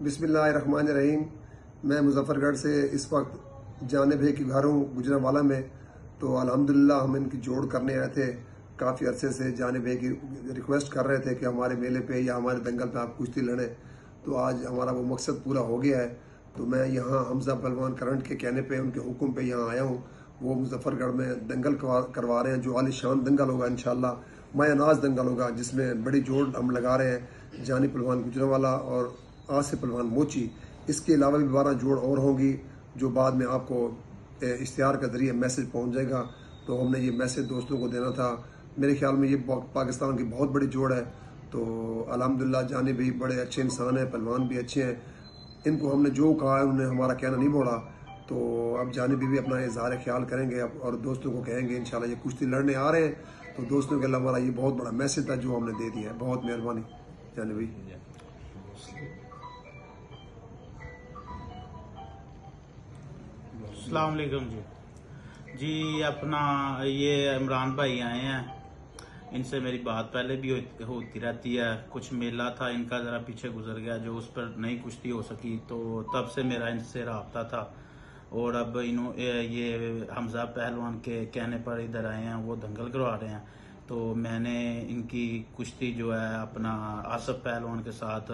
बिस्मिल्लाहिर्रहमानिर्रहीम। मैं मुजफ्फरगढ़ से इस वक्त जाने भाई के घर हूँ गुजरांवाला में। तो अल्हम्दुलिल्लाह हम इनकी जोड़ करने आए थे। काफ़ी अरसे से जाने भाई की रिक्वेस्ट कर रहे थे कि हमारे मेले पे या हमारे दंगल पे आप कुश्ती लड़ें। तो आज हमारा वो मकसद पूरा हो गया है। तो मैं यहाँ हमजा पहलवान करंट के कहने पे, उनके हुक्म पे यहाँ आया हूँ। वो मुजफ्फरगढ़ में दंगल करवा रहे हैं, जो आलीशान दंगल होगा इंशाल्लाह। मायानाज दंगल होगा, जिसमें बड़ी जोड़ हम लगा रहे हैं जानी पहलवान गुजरांवाला और आसिफ पहलवान मोची। इसके अलावा भी 12 जोड़ और होंगी, जो बाद में आपको इश्तिहार के जरिए मैसेज पहुंच जाएगा। तो हमने ये मैसेज दोस्तों को देना था। मेरे ख्याल में ये पाकिस्तान की बहुत बड़ी जोड़ है। तो अल्हम्दुलिल्लाह जानी भी बड़े अच्छे इंसान हैं, पहलवान भी अच्छे हैं। इनको हमने जो कहा है उन्होंने हमारा कहना नहीं मोड़ा। तो अब जानी भी अपना इजहार ख्याल करेंगे और दोस्तों को कहेंगे इंशाल्लाह ये कुश्ती लड़ने आ रहे हैं। तो दोस्तों के अल्लाह हमारा ये बहुत बड़ा मैसेज था जो हमने दे दिया है। बहुत मेहरबानी जानी भाई। अस्सलाम वालेकुम जी। अपना ये इमरान भाई आए हैं, इनसे मेरी बात पहले भी होती रहती है। कुछ मेला था इनका, ज़रा पीछे गुजर गया, जो उस पर नई कुश्ती हो सकी, तो तब से मेरा इनसे रब्ता था। और अब ये हमजा पहलवान के कहने पर इधर आए हैं, वो दंगल करवा रहे हैं। तो मैंने इनकी कुश्ती जो है अपना आसिफ पहलवान के साथ